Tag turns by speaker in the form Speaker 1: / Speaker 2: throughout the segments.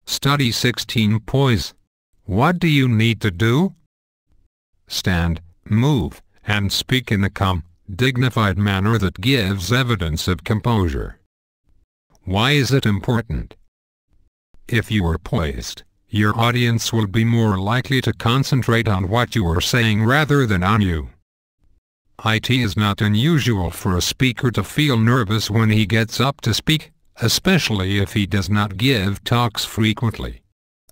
Speaker 1: Study 16 Poise. What do you need to do? Stand, move, and speak in a calm, dignified manner that gives evidence of composure. Why is it important? If you are poised, your audience will be more likely to concentrate on what you are saying rather than on you. It is not unusual for a speaker to feel nervous when he gets up to speak, especially if he does not give talks frequently.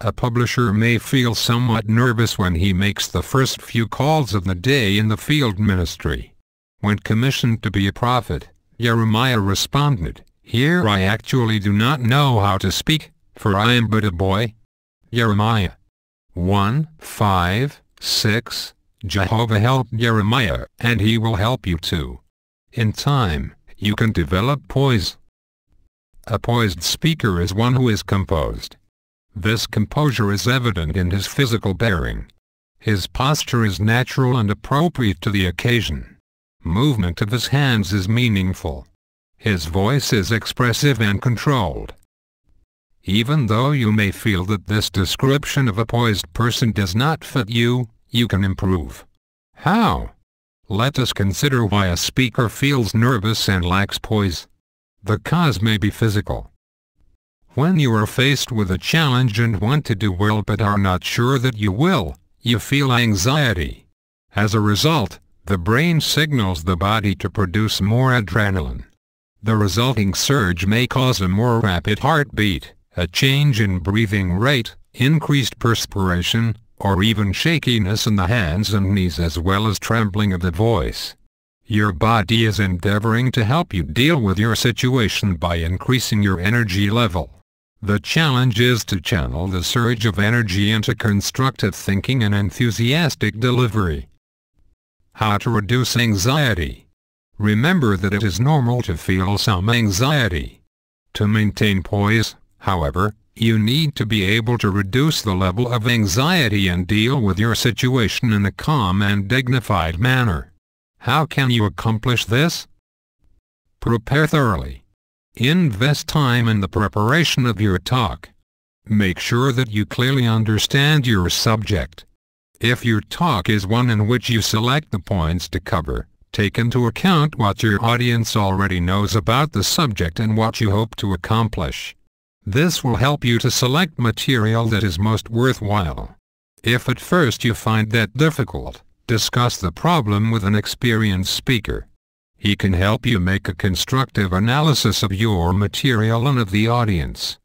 Speaker 1: A publisher may feel somewhat nervous when he makes the first few calls of the day in the field ministry. When commissioned to be a prophet, Jeremiah responded, "Here I actually do not know how to speak, for I am but a boy." Jeremiah 1:5-6. Jehovah helped Jeremiah, and he will help you too. In time, you can develop poise. A poised speaker is one who is composed. This composure is evident in his physical bearing. His posture is natural and appropriate to the occasion. Movement of his hands is meaningful. His voice is expressive and controlled. Even though you may feel that this description of a poised person does not fit you, you can improve. How? Let us consider why a speaker feels nervous and lacks poise. The cause may be physical. When you are faced with a challenge and want to do well but are not sure that you will, you feel anxiety. As a result, the brain signals the body to produce more adrenaline. The resulting surge may cause a more rapid heartbeat, a change in breathing rate, increased perspiration, or even shakiness in the hands and knees as well as trembling of the voice. Your body is endeavoring to help you deal with your situation by increasing your energy level. The challenge is to channel the surge of energy into constructive thinking and enthusiastic delivery. How to reduce anxiety? Remember that it is normal to feel some anxiety. To maintain poise, however, you need to be able to reduce the level of anxiety and deal with your situation in a calm and dignified manner. How can you accomplish this? Prepare thoroughly. Invest time in the preparation of your talk. Make sure that you clearly understand your subject. If your talk is one in which you select the points to cover, take into account what your audience already knows about the subject and what you hope to accomplish. This will help you to select material that is most worthwhile. If at first you find that difficult, discuss the problem with an experienced speaker. He can help you make a constructive analysis of your material and of the audience.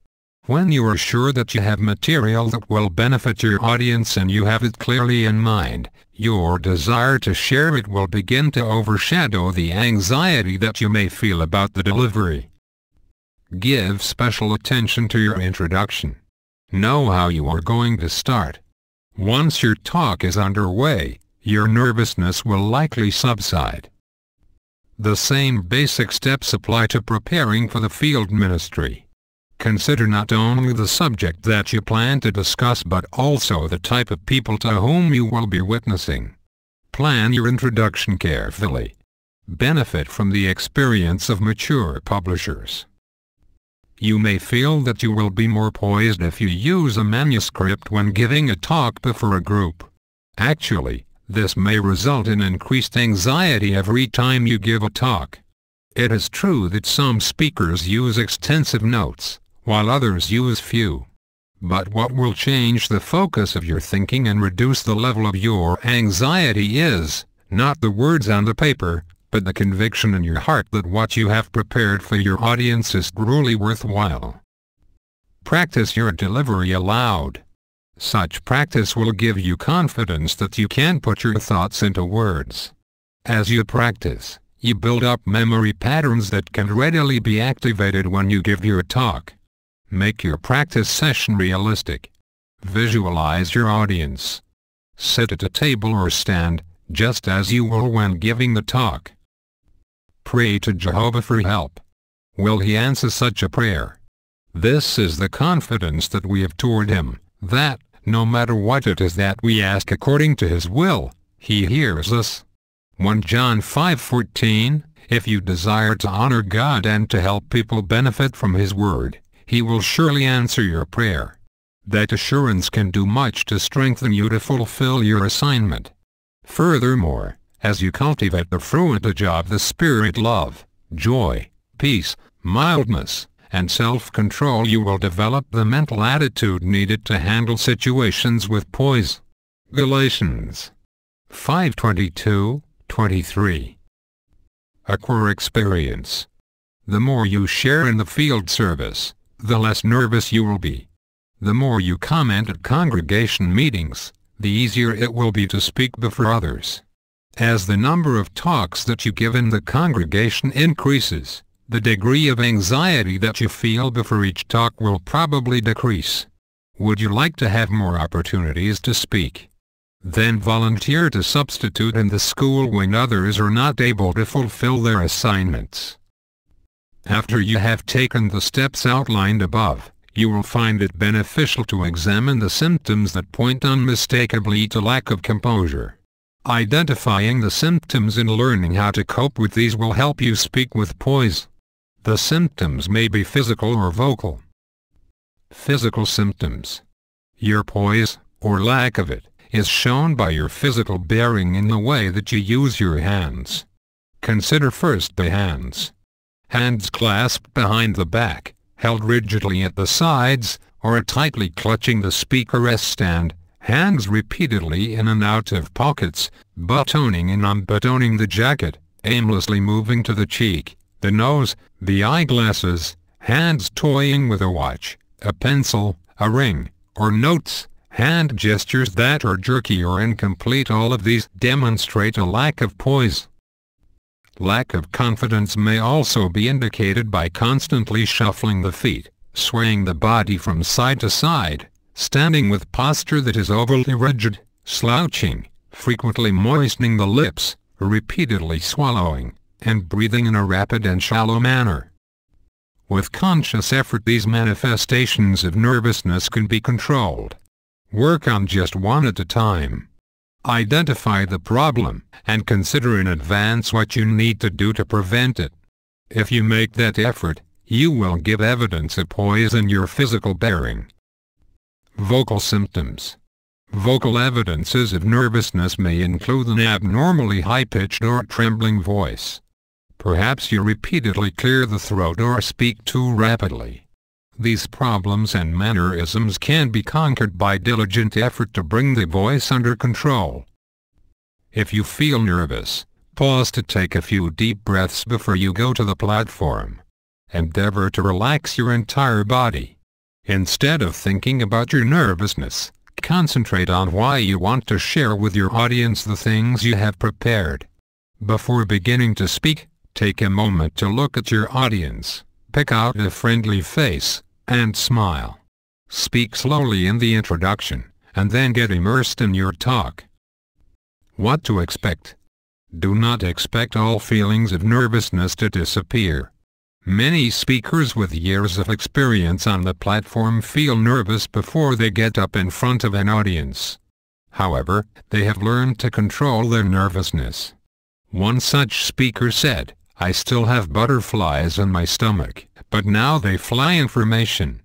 Speaker 1: When you are sure that you have material that will benefit your audience and you have it clearly in mind, your desire to share it will begin to overshadow the anxiety that you may feel about the delivery. Give special attention to your introduction. Know how you are going to start. Once your talk is underway, your nervousness will likely subside. The same basic steps apply to preparing for the field ministry. Consider not only the subject that you plan to discuss but also the type of people to whom you will be witnessing. Plan your introduction carefully. Benefit from the experience of mature publishers. You may feel that you will be more poised if you use a manuscript when giving a talk before a group. Actually, this may result in increased anxiety every time you give a talk. It is true that some speakers use extensive notes, while others use few. But what will change the focus of your thinking and reduce the level of your anxiety is, not the words on the paper, but the conviction in your heart that what you have prepared for your audience is truly worthwhile. Practice your delivery aloud. Such practice will give you confidence that you can put your thoughts into words. As you practice, you build up memory patterns that can readily be activated when you give your talk. Make your practice session realistic. Visualize your audience. Sit at a table or stand, just as you will when giving the talk. Pray to Jehovah for help. Will He answer such a prayer? This is the confidence that we have toward Him, that, no matter what it is that we ask according to His will, He hears us. 1 John 5:14, if you desire to honor God and to help people benefit from His word, He will surely answer your prayer. That assurance can do much to strengthen you to fulfill your assignment. Furthermore, as you cultivate the fruitage of the spirit love, joy, peace, mildness, and self-control, you will develop the mental attitude needed to handle situations with poise. Galatians 5:22-23. A core experience. The more you share in the field service, the less nervous you will be. The more you comment at congregation meetings, the easier it will be to speak before others. As the number of talks that you give in the congregation increases, the degree of anxiety that you feel before each talk will probably decrease. Would you like to have more opportunities to speak? Then volunteer to substitute in the school when others are not able to fulfill their assignments. After you have taken the steps outlined above, you will find it beneficial to examine the symptoms that point unmistakably to lack of composure. Identifying the symptoms and learning how to cope with these will help you speak with poise. The symptoms may be physical or vocal. Physical symptoms. Your poise, or lack of it, is shown by your physical bearing in the way that you use your hands. Consider first the hands. Hands clasped behind the back, held rigidly at the sides, or tightly clutching the speaker stand. Hands repeatedly in and out of pockets, buttoning and unbuttoning the jacket, aimlessly moving to the cheek, the nose, the eyeglasses, hands toying with a watch, a pencil, a ring, or notes. Hand gestures that are jerky or incomplete. All of these demonstrate a lack of poise. Lack of confidence may also be indicated by constantly shuffling the feet, swaying the body from side to side, standing with posture that is overly rigid, slouching, frequently moistening the lips, repeatedly swallowing, and breathing in a rapid and shallow manner. With conscious effort, these manifestations of nervousness can be controlled. Work on just one at a time. Identify the problem, and consider in advance what you need to do to prevent it. If you make that effort, you will give evidence of poise in your physical bearing. Vocal symptoms. Vocal evidences of nervousness may include an abnormally high-pitched or trembling voice. Perhaps you repeatedly clear the throat or speak too rapidly. These problems and mannerisms can be conquered by diligent effort to bring the voice under control. If you feel nervous, pause to take a few deep breaths before you go to the platform. Endeavor to relax your entire body. Instead of thinking about your nervousness, concentrate on why you want to share with your audience the things you have prepared. Before beginning to speak, take a moment to look at your audience, pick out a friendly face, and smile. Speak slowly in the introduction, and then get immersed in your talk. What to expect? Do not expect all feelings of nervousness to disappear. Many speakers with years of experience on the platform feel nervous before they get up in front of an audience. However, they have learned to control their nervousness. One such speaker said, "I still have butterflies in my stomach, but now they fly information."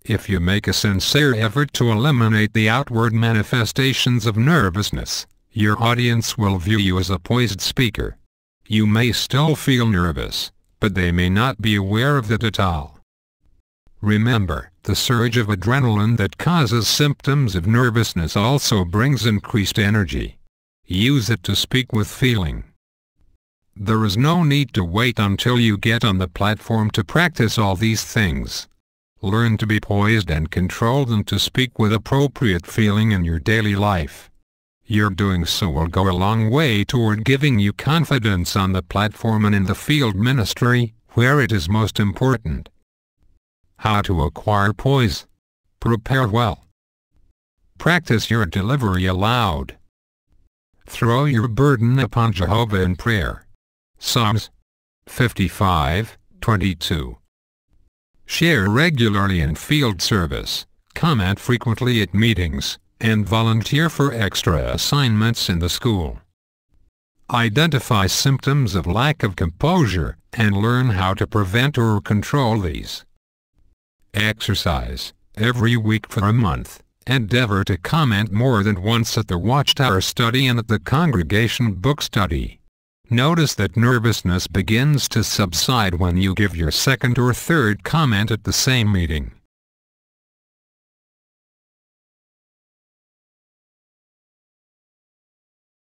Speaker 1: If you make a sincere effort to eliminate the outward manifestations of nervousness, your audience will view you as a poised speaker. You may still feel nervous, but they may not be aware of that at all. Remember, the surge of adrenaline that causes symptoms of nervousness also brings increased energy. Use it to speak with feeling. There is no need to wait until you get on the platform to practice all these things. Learn to be poised and controlled and to speak with appropriate feeling in your daily life. Your doing so will go a long way toward giving you confidence on the platform and in the field ministry, where it is most important. How to acquire poise? Prepare well. Practice your delivery aloud. Throw your burden upon Jehovah in prayer. Psalms 55:22. Share regularly in field service, comment frequently at meetings, and volunteer for extra assignments in the school. Identify symptoms of lack of composure, and learn how to prevent or control these. Exercise. every week for a month. Endeavor to comment more than once at the Watchtower study and at the congregation book study. Notice that nervousness begins to subside when you give your second or third comment at the same meeting.